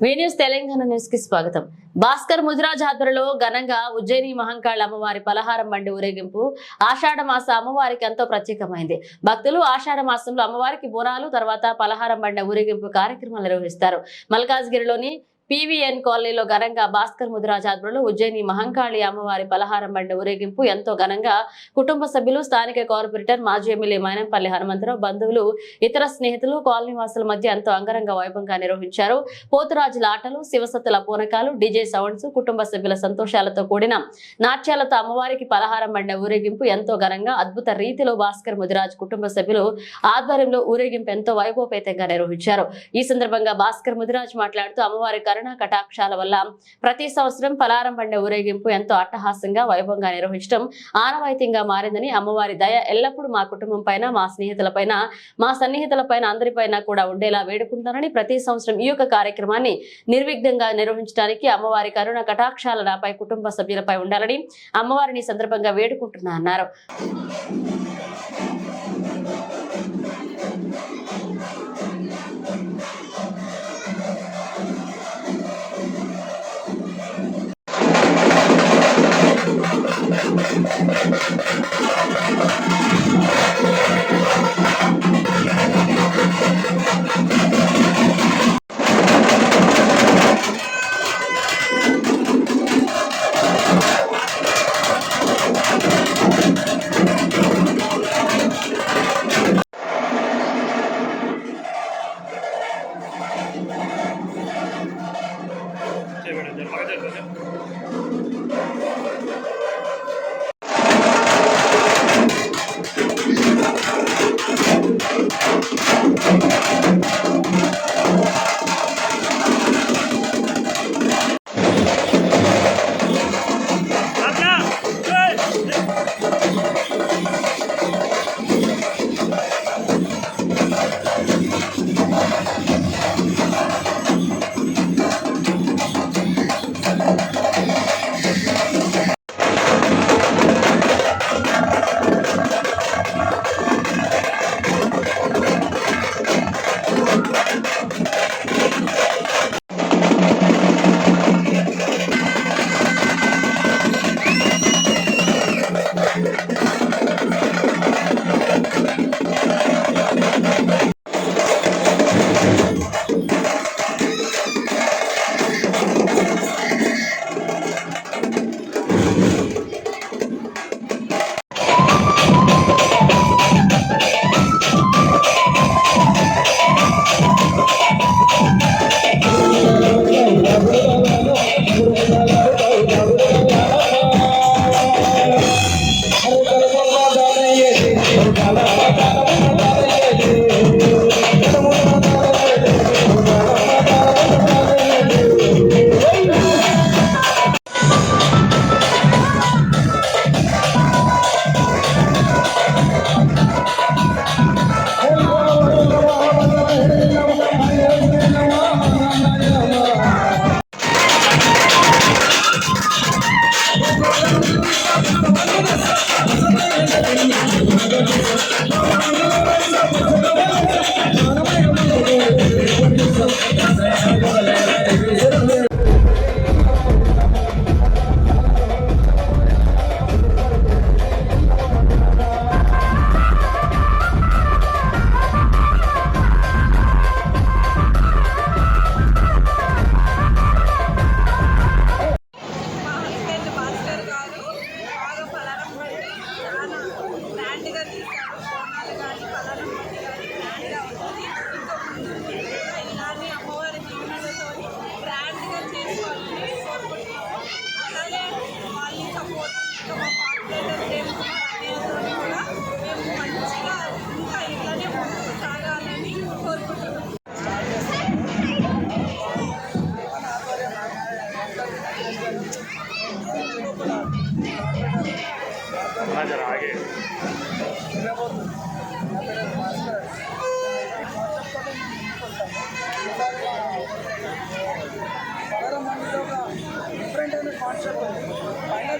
News Telangana news కి స్వాగతం. భాస్కర్ ముదిరాజ్ ఆధ్వర్యంలో ఘనంగా ఉజ్జయిని మహంకాళ అమ్మవారి పలహారం బండి ఊరేగింపు ఆషాఢ మాస అమ్మవారికి ఎంతో ప్రత్యేకమైంది. భక్తులు ఆషాఢ మాసంలో అమ్మవారికి బోనాలు తర్వాత పలహారం బండి ఊరేగింపు కార్యక్రమాలు నిర్వహిస్తారు. మల్కాజ్గిరిలోని పీవీఎన్ కాలనీలో ఘనంగా భాస్కర్ ముదిరాజ్ ఆధ్వర్యంలో ఉజ్జయిని మహంకాళి అమ్మవారి పలహారం బండి ఊరేగింపు ఎంతో ఘనంగా కుటుంబ సభ్యులు, స్థానిక కార్పొరేటర్, మాజీ ఎమ్మెల్యే మైనంపల్లి హనుమంతరావు, బంధువులు, ఇతర స్నేహితులు, కాలనీ వాసుల మధ్య ఎంతో అంగరంగ వైభవంగా నిర్వహించారు. పోతురాజుల ఆటలు, శివసత్తుల పూనకాలు, డీజే సౌండ్స్, కుటుంబ సభ్యుల సంతోషాలతో కూడిన నాట్యాలతో అమ్మవారికి పలహారం బండి ఊరేగింపు ఎంతో ఘనంగా అద్భుత రీతిలో భాస్కర్ ముదిరాజ్ కుటుంబ సభ్యులు ఆధ్వర్యంలో ఊరేగింపు ఎంతో వైభవపేతంగా నిర్వహించారు. ఈ సందర్భంగా భాస్కర్ ముదిరాజ్ మాట్లాడుతూ అమ్మవారి కరుణ కటాక్షాల వల్ల ప్రతి సంవత్సరం పలహారం బండి ఊరేగింపు ఎంతో అట్టహాసంగా వైభవంగా నిర్వహించడం ఆనవాయితీగా మారిందని, అమ్మవారి దయ ఎల్లప్పుడూ మా కుటుంబం పైన, మా స్నేహితులపైన, మా సన్నిహితులపైన అందరిపైన కూడా ఉండేలా వేడుకుంటానని, ప్రతి సంవత్సరం ఈ యొక్క కార్యక్రమాన్ని నిర్విఘ్నంగా నిర్వహించడానికి అమ్మవారి కరుణ కటాక్షాల నాపై, కుటుంబ సభ్యులపై ఉండాలని అమ్మవారిని సందర్భంగా వేడుకుంటున్నా అన్నారు.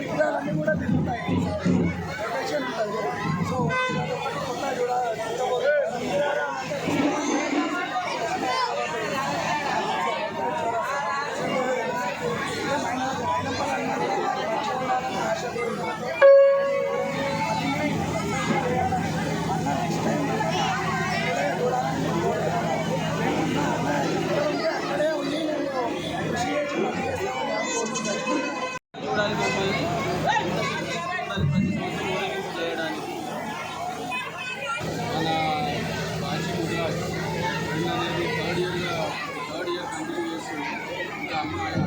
విగ్రహాలన్నీ కూడా తిరుగుతాయి, ప్రొటెక్షన్ ఉంటుంది. సో కొత్త కూడా ఉంటాయి.